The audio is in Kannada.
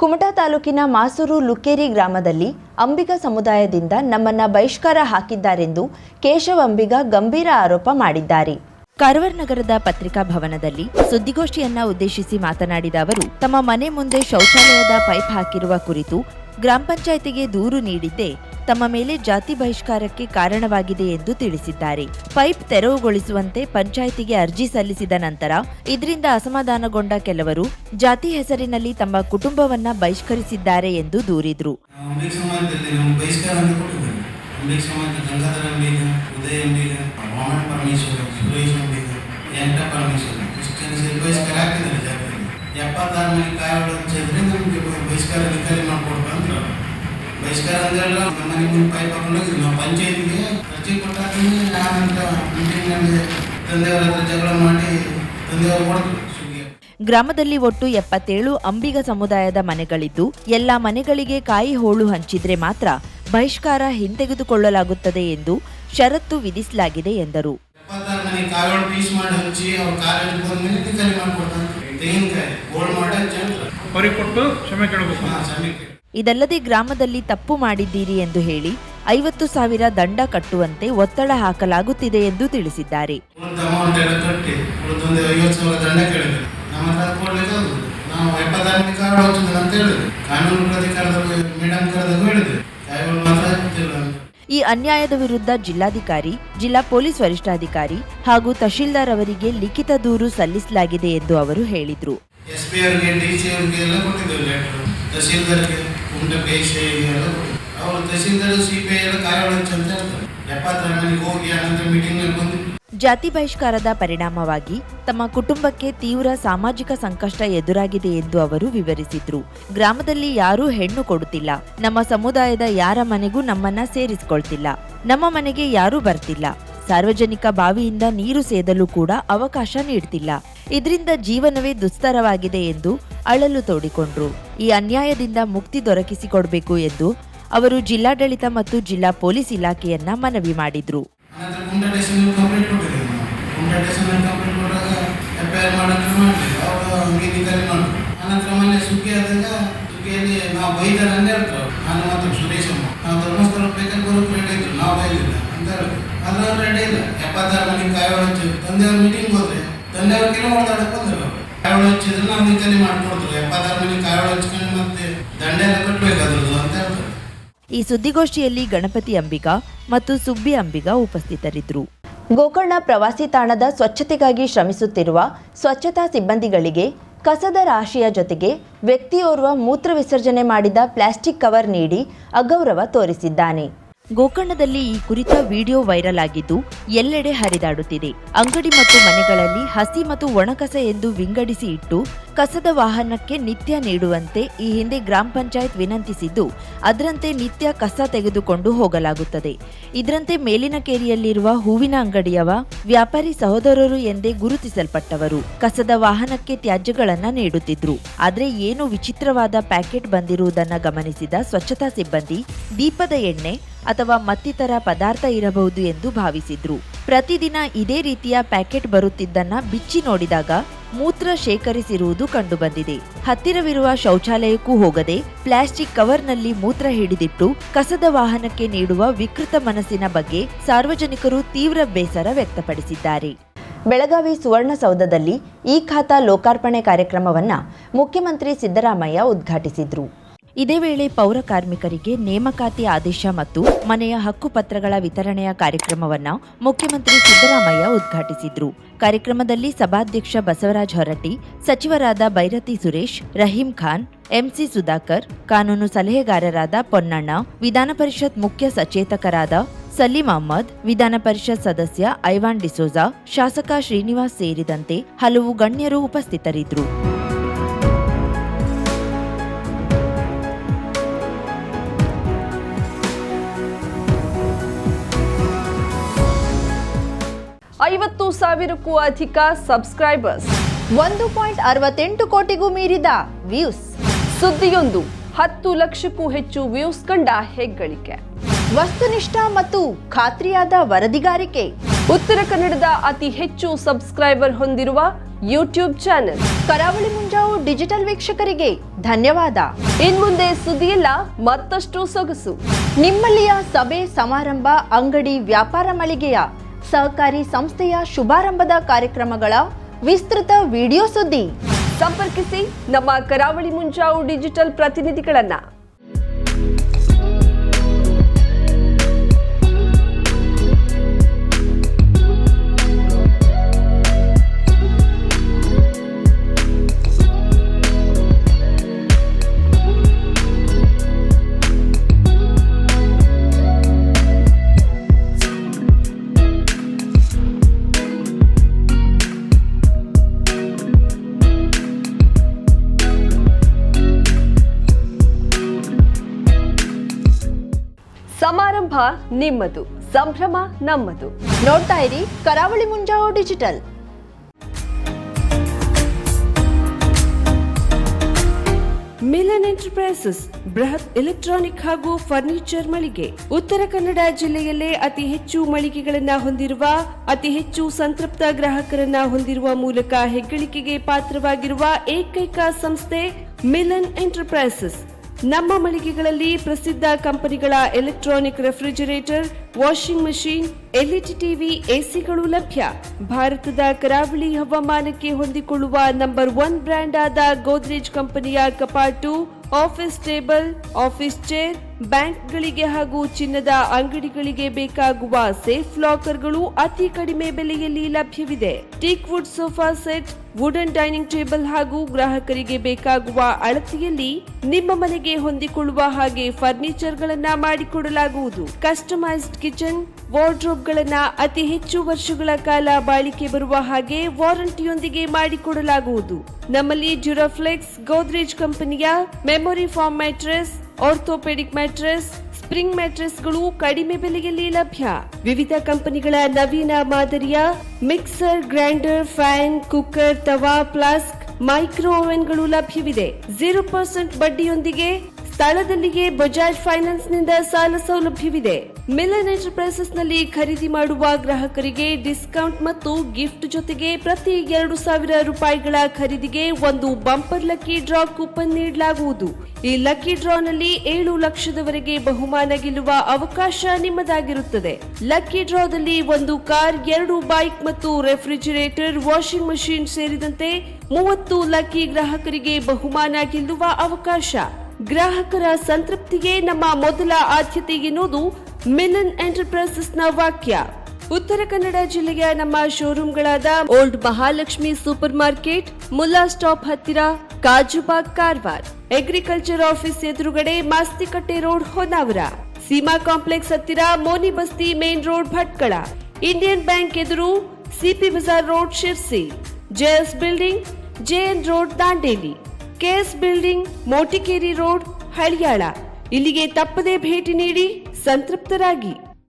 ಕುಮಟಾ ತಾಲೂಕಿನ ಮಾಸೂರು ಲುಕ್ಕೇರಿ ಗ್ರಾಮದಲ್ಲಿ ಅಂಬಿಗ ಸಮುದಾಯದಿಂದ ನಮ್ಮನ್ನ ಬಹಿಷ್ಕಾರ ಹಾಕಿದ್ದಾರೆಂದು ಕೇಶವ್ ಅಂಬಿಗ ಗಂಭೀರ ಆರೋಪ ಮಾಡಿದ್ದಾರೆ. ಕಾರವಾರ ನಗರದ ಪತ್ರಿಕಾ ಭವನದಲ್ಲಿ ಸುದ್ದಿಗೋಷ್ಠಿಯನ್ನ ಉದ್ದೇಶಿಸಿ ಮಾತನಾಡಿದ ಅವರು, ತಮ್ಮ ಮನೆ ಮುಂದೆ ಶೌಚಾಲಯದ ಪೈಪ್ ಹಾಕಿರುವ ಕುರಿತು ಗ್ರಾಮ ಪಂಚಾಯಿತಿಗೆ ದೂರು ನೀಡಿದ್ದೇ ತಮ್ಮ ಮೇಲೆ ಜಾತಿ ಬಹಿಷ್ಕಾರಕ್ಕೆ ಕಾರಣವಾಗಿದೆ ಎಂದು ತಿಳಿಸಿದ್ದಾರೆ. ಪೈಪ್ ತೆರವುಗೊಳಿಸುವಂತೆ ಪಂಚಾಯಿತಿಗೆ ಅರ್ಜಿ ಸಲ್ಲಿಸಿದ ನಂತರ ಇದರಿಂದ ಅಸಮಾಧಾನಗೊಂಡ ಕೆಲವರು ಜಾತಿ ಹೆಸರಿನಲ್ಲಿ ತಮ್ಮ ಕುಟುಂಬವನ್ನ ಬಹಿಷ್ಕರಿಸಿದ್ದಾರೆ ಎಂದು ದೂರಿದ್ರು. ಬಹಿಷ್ಕಾರ ಅಂದ್ರೆ ಮನೆ ಮುಂದೆ ಪೈಪ್ ಹಾಕೊಂಡೋಗಿ ನಾವು ಪಂಚಾಯತಿಗೆ ಅರ್ಜಿ ಕೊಟ್ಟಾಗ ನಾನಂತ ಮೀಟಿಂಗ್ನಲ್ಲಿ ತಂದೆಯವರ ಹತ್ರ ಜಗಳ ಮಾಡಿ ತಂದೆಯವರು ಕೊಡ್ತೀವಿ. ಗ್ರಾಮದಲ್ಲಿ ಒಟ್ಟು 77 ಅಂಬಿಗ ಸಮುದಾಯದ ಮನೆಗಳಿದ್ದು ಎಲ್ಲಾ ಮನೆಗಳಿಗೆ ಕಾಯಿ ಹೋಳು ಹಂಚಿದ್ರೆ ಮಾತ್ರ ಬಹಿಷ್ಕಾರ ಹಿಂತೆಗೆದುಕೊಳ್ಳಲಾಗುತ್ತದೆ ಎಂದು ಷರತ್ತು ವಿಧಿಸಲಾಗಿದೆ ಎಂದರು. ಇದಲ್ಲದೆ ಗ್ರಾಮದಲ್ಲಿ ತಪ್ಪು ಮಾಡಿದ್ದೀರಿ ಎಂದು ಹೇಳಿ 50,000 ದಂಡ ಕಟ್ಟುವಂತೆ ಒತ್ತಡ ಹಾಕಲಾಗುತ್ತಿದೆ ಎಂದು ತಿಳಿಸಿದ್ದಾರೆ. ಈ ಅನ್ಯಾಯದ ವಿರುದ್ಧ ಜಿಲ್ಲಾಧಿಕಾರಿ, ಜಿಲ್ಲಾ ಪೊಲೀಸ್ ವರಿಷ್ಠಾಧಿಕಾರಿ ಹಾಗೂ ತಹಶೀಲ್ದಾರ್ ಅವರಿಗೆ ಲಿಖಿತ ದೂರು ಸಲ್ಲಿಸಲಾಗಿದೆ ಎಂದು ಅವರು ಹೇಳಿದರು. ಜಾತಿ ಬಹಿಷ್ಕಾರದ ಪರಿಣಾಮವಾಗಿ ತಮ್ಮ ಕುಟುಂಬಕ್ಕೆ ತೀವ್ರ ಸಾಮಾಜಿಕ ಸಂಕಷ್ಟ ಎದುರಾಗಿದೆ ಎಂದು ಅವರು ವಿವರಿಸಿದ್ರು. ಗ್ರಾಮದಲ್ಲಿ ಯಾರೂ ಹೆಣ್ಣು ಕೊಡುತ್ತಿಲ್ಲ, ನಮ್ಮ ಸಮುದಾಯದ ಯಾರ ಮನೆಗೂ ನಮ್ಮನ್ನ ಸೇರಿಸಿಕೊಳ್ತಿಲ್ಲ, ನಮ್ಮ ಮನೆಗೆ ಯಾರೂ ಬರ್ತಿಲ್ಲ, ಸಾರ್ವಜನಿಕ ಬಾವಿಯಿಂದ ನೀರು ಸೇದಲು ಕೂಡ ಅವಕಾಶ ನೀಡ್ತಿಲ್ಲ, ಇದರಿಂದ ಜೀವನವೇ ದುಸ್ತರವಾಗಿದೆ ಎಂದು ಅಳಲು ತೋಡಿಕೊಂಡ್ರು. ಈ ಅನ್ಯಾಯದಿಂದ ಮುಕ್ತಿ ದೊರಕಿಸಿಕೊಡಬೇಕು ಎಂದು ಅವರು ಜಿಲ್ಲಾಡಳಿತ ಮತ್ತು ಜಿಲ್ಲಾ ಪೊಲೀಸ್ ಇಲಾಖೆಯನ್ನ ಮನವಿ ಮಾಡಿದ್ರು. ಈ ಸುದ್ದಿಗೋಷ್ಠಿಯಲ್ಲಿ ಗಣಪತಿ ಅಂಬಿಗ ಮತ್ತು ಸುಬ್ಬಿ ಅಂಬಿಗ ಉಪಸ್ಥಿತರಿದ್ದರು. ಗೋಕರ್ಣ ಪ್ರವಾಸಿ ತಾಣದ ಸ್ವಚ್ಛತೆಗಾಗಿ ಶ್ರಮಿಸುತ್ತಿರುವ ಸ್ವಚ್ಛತಾ ಸಿಬ್ಬಂದಿಗಳಿಗೆ ಕಸದ ರಾಶಿಯ ಜೊತೆಗೆ ವ್ಯಕ್ತಿಯೋರ್ವ ಮೂತ್ರ ವಿಸರ್ಜನೆ ಮಾಡಿದ ಪ್ಲಾಸ್ಟಿಕ್ ಕವರ್ ನೀಡಿ ಅಗೌರವ ತೋರಿಸಿದ್ದಾನೆ. ಗೋಕರ್ಣದಲ್ಲಿ ಈ ಕುರಿತ ವಿಡಿಯೋ ವೈರಲ್ ಆಗಿದ್ದು ಎಲ್ಲೆಡೆ ಹರಿದಾಡುತ್ತಿದೆ. ಅಂಗಡಿ ಮತ್ತು ಮನೆಗಳಲ್ಲಿ ಹಸಿ ಮತ್ತು ಒಣಕಸ ಎಂದು ವಿಂಗಡಿಸಿ ಇಟ್ಟು ಕಸದ ವಾಹನಕ್ಕೆ ನಿತ್ಯ ನೀಡುವಂತೆ ಈ ಹಿಂದೆ ಗ್ರಾಮ ಪಂಚಾಯತ್ ವಿನಂತಿಸಿದ್ದು, ಅದರಂತೆ ನಿತ್ಯ ಕಸ ತೆಗೆದುಕೊಂಡು ಹೋಗಲಾಗುತ್ತದೆ. ಇದರಂತೆ ಮೇಲಿನ ಕೇರಿಯಲ್ಲಿರುವ ಹೂವಿನ ಅಂಗಡಿಯವ ವ್ಯಾಪಾರಿ ಸಹೋದರರು ಎಂದೇ ಗುರುತಿಸಲ್ಪಟ್ಟವರು ಕಸದ ವಾಹನಕ್ಕೆ ತ್ಯಾಜ್ಯಗಳನ್ನ ನೀಡುತ್ತಿದ್ರು. ಆದ್ರೆ ಏನು ವಿಚಿತ್ರವಾದ ಪ್ಯಾಕೆಟ್ ಬಂದಿರುವುದನ್ನ ಗಮನಿಸಿದ ಸ್ವಚ್ಛತಾ ಸಿಬ್ಬಂದಿ ದೀಪದ ಎಣ್ಣೆ ಅಥವಾ ಮತ್ತಿತರ ಪದಾರ್ಥ ಇರಬಹುದು ಎಂದು ಭಾವಿಸಿದ್ರು. ಪ್ರತಿದಿನ ಇದೇ ರೀತಿಯ ಪ್ಯಾಕೆಟ್ ಬರುತ್ತಿದ್ದನ್ನ ಬಿಚ್ಚಿ ನೋಡಿದಾಗ ಮೂತ್ರ ಶೇಖರಿಸಿರುವುದು ಕಂಡುಬಂದಿದೆ. ಹತ್ತಿರವಿರುವ ಶೌಚಾಲಯಕ್ಕೂ ಹೋಗದೆ ಪ್ಲಾಸ್ಟಿಕ್ ಕವರ್ನಲ್ಲಿ ಮೂತ್ರ ಹಿಡಿದಿಟ್ಟು ಕಸದ ವಾಹನಕ್ಕೆ ನೀಡುವ ವಿಕೃತ ಮನಸ್ಸಿನ ಬಗ್ಗೆ ಸಾರ್ವಜನಿಕರು ತೀವ್ರ ಬೇಸರ ವ್ಯಕ್ತಪಡಿಸಿದ್ದಾರೆ. ಬೆಳಗಾವಿ ಸುವರ್ಣಸೌಧದಲ್ಲಿ ಈ ಖಾತಾ ಲೋಕಾರ್ಪಣೆ ಕಾರ್ಯಕ್ರಮವನ್ನು ಮುಖ್ಯಮಂತ್ರಿ ಸಿದ್ದರಾಮಯ್ಯ ಉದ್ಘಾಟಿಸಿದರು. ಇದೇ ವೇಳೆ ಪೌರ ಕಾರ್ಮಿಕರಿಗೆ ನೇಮಕಾತಿ ಆದೇಶ ಮತ್ತು ಮನೆಯ ಹಕ್ಕುಪತ್ರಗಳ ವಿತರಣೆಯ ಕಾರ್ಯಕ್ರಮವನ್ನು ಮುಖ್ಯಮಂತ್ರಿ ಸಿದ್ದರಾಮಯ್ಯ ಉದ್ಘಾಟಿಸಿದ್ರು. ಕಾರ್ಯಕ್ರಮದಲ್ಲಿ ಸಭಾಧ್ಯಕ್ಷ ಬಸವರಾಜ ಹೊರಟ್ಟಿ, ಸಚಿವರಾದ ಬೈರತಿ ಸುರೇಶ್, ರಹೀಂ ಖಾನ್, ಎಂಸಿ ಸುಧಾಕರ್, ಕಾನೂನು ಸಲಹೆಗಾರರಾದ ಪೊನ್ನಣ್ಣ, ವಿಧಾನ ಪರಿಷತ್ ಮುಖ್ಯ ಸಚೇತಕರಾದ ಸಲೀಂ ಅಹ್ಮದ್, ವಿಧಾನ ಪರಿಷತ್ ಸದಸ್ಯ ಐವಾನ್ ಡಿಸೋಜಾ, ಶಾಸಕ ಶ್ರೀನಿವಾಸ್ ಸೇರಿದಂತೆ ಹಲವು ಗಣ್ಯರು ಉಪಸ್ಥಿತರಿದ್ದರು. ಐವತ್ತು ಸಾವಿರಕ್ಕೂ ಅಧಿಕ ಸಬ್ಸ್ಕ್ರೈಬರ್ಸ್, 1.68 ಕೋಟಿಗೂ ಮೀರಿದ ವ್ಯೂಸ್, ಸುದ್ದಿಯೊಂದು 10 ಲಕ್ಷಕ್ಕೂ ಹೆಚ್ಚು ವ್ಯೂಸ್ ಕಂಡ ಹೆಗ್ಗಳಿಕೆ, ವಸ್ತುನಿಷ್ಠ ಮತ್ತು ಖಾತ್ರಿಯಾದ ವರದಿಗಾರಿಕೆ, ಉತ್ತರ ಕನ್ನಡದ ಅತಿ ಹೆಚ್ಚು ಸಬ್ಸ್ಕ್ರೈಬರ್ ಹೊಂದಿರುವ ಯೂಟ್ಯೂಬ್ ಚಾನೆಲ್, ಕರಾವಳಿ ಮುಂಜಾವು ಡಿಜಿಟಲ್ ವೀಕ್ಷಕರಿಗೆ ಧನ್ಯವಾದ. ಇನ್ಮುಂದೆ ಸುದ್ದಿಯಲ್ಲ ಮತ್ತಷ್ಟು ಸೊಗಸು. ನಿಮ್ಮಲ್ಲಿಯ ಸಭೆ ಸಮಾರಂಭ, ಅಂಗಡಿ, ವ್ಯಾಪಾರ ಮಳಿಗೆಯ ಸಹಕಾರಿ ಸಂಸ್ಥೆಯ ಶುಭಾರಂಭದ ಕಾರ್ಯಕ್ರಮಗಳ ವಿಸ್ತೃತ ವಿಡಿಯೋ ಸುದ್ದಿ. ಸಂಪರ್ಕಿಸಿ ನಮ್ಮ ಕರಾವಳಿ ಮುಂಜಾವು ಡಿಜಿಟಲ್ ಪ್ರತಿನಿಧಿಗಳನ್ನ. ಸಮಾರಂಭ ನಿಮ್ಮದು, ಸಂಭ್ರಮ ನಮ್ಮದು. ನೋಡ್ತಾ ಇರಿ ಕರಾವಳಿ ಮುಂಜಾವು ಡಿಜಿಟಲ್. ಮಿಲನ್ ಎಂಟರ್ಪ್ರೈಸಸ್ ಬೃಹತ್ ಎಲೆಕ್ಟ್ರಾನಿಕ್ ಹಾಗೂ ಫರ್ನಿಚರ್ ಮಳಿಗೆ. ಉತ್ತರ ಕನ್ನಡ ಜಿಲ್ಲೆಯಲ್ಲೇ ಅತಿ ಹೆಚ್ಚು ಮಳಿಗೆಗಳನ್ನ ಹೊಂದಿರುವ, ಅತಿ ಹೆಚ್ಚು ಸಂತೃಪ್ತ ಗ್ರಾಹಕರನ್ನ ಹೊಂದಿರುವ ಮೂಲಕ ಹೆಗ್ಗಳಿಕೆಗೆ ಪಾತ್ರವಾಗಿರುವ ಏಕೈಕ ಸಂಸ್ಥೆ ಮಿಲನ್ ಎಂಟರ್ಪ್ರೈಸಸ್. ನಮ್ಮ ಮಳಿಗೆಗಳಲ್ಲಿ ಪ್ರಸಿದ್ಧ ಕಂಪನಿಗಳ electronic refrigerator, washing machine, LED TV, ಎಸಿಗಳು ಲಭ್ಯ. ಭಾರತದ ಕರಾವಳಿ ಹವಾಮಾನಕ್ಕೆ ಹೊಂದಿಕೊಳ್ಳುವ ನಂಬರ್ 1 ಬ್ರ್ಯಾಂಡ್ ಆದ ಗೋದ್ರೇಜ್ ಕಂಪನಿಯ ಕಪಾಟು, ಆಫೀಸ್ ಟೇಬಲ್, ಆಫೀಸ್ ಚೇರ್, ಬ್ಯಾಂಕ್ಗಳಿಗೆ ಹಾಗೂ ಚಿನ್ನದ ಅಂಗಡಿಗಳಿಗೆ ಬೇಕಾಗುವ ಸೇಫ್ ಲಾಕರ್ಗಳು ಅತಿ ಕಡಿಮೆ ಬೆಲೆಯಲ್ಲಿ ಲಭ್ಯವಿದೆ. Teak wood sofa set, wooden dining table ಹಾಗೂ ಗ್ರಾಹಕರಿಗೆ ಬೇಕಾಗುವ ಅಳತೆಯಲ್ಲಿ ನಿಮ್ಮ ಮನೆಗೆ ಹೊಂದಿಕೊಳ್ಳುವ ಹಾಗೆ ಫರ್ನಿಚರ್ ಗಳನ್ನ ಮಾಡಿಕೊಡಲಾಗುವುದು. ಕಸ್ಟಮೈಸ್ಡ್ ಕಿಚನ್, ವಾರ್ಡ್ರೋಬ್ ಗಳನ್ನ ಅತಿ ಹೆಚ್ಚು ವರ್ಷಗಳ ಕಾಲ ಬಾಳಿಕೆ ಬರುವ ಹಾಗೆ ವಾರಂಟಿಯೊಂದಿಗೆ ಮಾಡಿಕೊಡಲಾಗುವುದು. ನಮ್ಮಲ್ಲಿ ಡ್ಯೂರಾಫ್ಲೆಕ್ಸ್, ಗೋದ್ರೇಜ್ ಕಂಪನಿಯ memory foam mattress, orthopaedic mattress, spring ಮ್ಯಾಟ್ರೆಸ್ಗಳು ಕಡಿಮೆ ಬೆಲೆಯಲ್ಲಿ ಲಭ್ಯ. ವಿವಿಧ ಕಂಪನಿಗಳ ನವೀನ ಮಾದರಿಯ mixer, grinder, fan, cooker, tawa, flask, micro ಓವೆನ್ಗಳು ಲಭ್ಯವಿದೆ. 0% ಬಡ್ಡಿಯೊಂದಿಗೆ ಸ್ಥಳದಲ್ಲಿಯೇ ಬಜಾಜ್ ಫೈನಾನ್ಸ್ ನಿಂದ ಸಾಲ ಸೌಲಭ್ಯವಿದೆ. ಮಿಲನ್ ಎಂಟರ್ಪ್ರೈಸಸ್ ನಲ್ಲಿ ಖರೀದಿ ಮಾಡುವ ಗ್ರಾಹಕರಿಗೆ ಡಿಸ್ಕೌಂಟ್ ಮತ್ತು ಗಿಫ್ಟ್ ಜೊತೆಗೆ ಪ್ರತಿ 2,000 ರೂಪಾಯಿಗಳ ಖರೀದಿಗೆ ಒಂದು ಬಂಪರ್ ಲಕ್ಕಿ ಡ್ರಾ ಕೂಪನ್ ನೀಡಲಾಗುವುದು. ಈ ಲಕ್ಕಿ ಡ್ರಾ ನಲ್ಲಿ 7 ಲಕ್ಷದವರೆಗೆ ಬಹುಮಾನ ಗೆಲ್ಲುವ ಅವಕಾಶ ನಿಮ್ಮದಾಗಿರುತ್ತದೆ. ಲಕ್ಕಿ ಡ್ರಾದಲ್ಲಿ 1 ಕಾರ್, 2 ಬೈಕ್ ಮತ್ತು ರೆಫ್ರಿಜರೇಟರ್, ವಾಷಿಂಗ್ ಮಷೀನ್ ಸೇರಿದಂತೆ 30 ಲಕ್ಕಿ ಗ್ರಾಹಕರಿಗೆ ಬಹುಮಾನ ಗೆಲ್ಲುವ ಅವಕಾಶ. ಗ್ರಾಹಕರ ಸಂತೃಪ್ತಿಗೆ ನಮ್ಮ ಮೊದಲ ಆದ್ಯತೆ ಎನ್ನುವುದು ಮಿಲನ್ ಎಂಟರ್ಪ್ರೈಸಸ್ ನ ವಾಕ್ಯ. ಉತ್ತರ ಕನ್ನಡ ಜಿಲ್ಲೆಯ ನಮ್ಮ ಶೋರೂಮ್ಗಳಾದ old Mahalakshmi super market, Mulla stop ಹತ್ತಿರ, ಕಾಜುಬಾಗ್, ಕಾರವಾರ, ಅಗ್ರಿಕಲ್ಚರ್ ಆಫೀಸ್ ಎದುರುಗಡೆ, ಮಾಸ್ತಿಕಟ್ಟೆ ರೋಡ್, ಹೊನ್ನಾವರ, ಸೀಮಾ ಕಾಂಪ್ಲೆಕ್ಸ್ ಹತ್ತಿರ, Moni Basti main road, Bhatkal, Indian bank ಎದುರು, CP Bazar road, Sirsi, JS building, JN road, Dandeli, KS building, Motikeri road, Haliyal. ಇಲ್ಲಿಗೆ ತಪ್ಪದೇ ಭೇಟಿ ನೀಡಿ ಸಂತೃಪ್ತರಾಗಿ.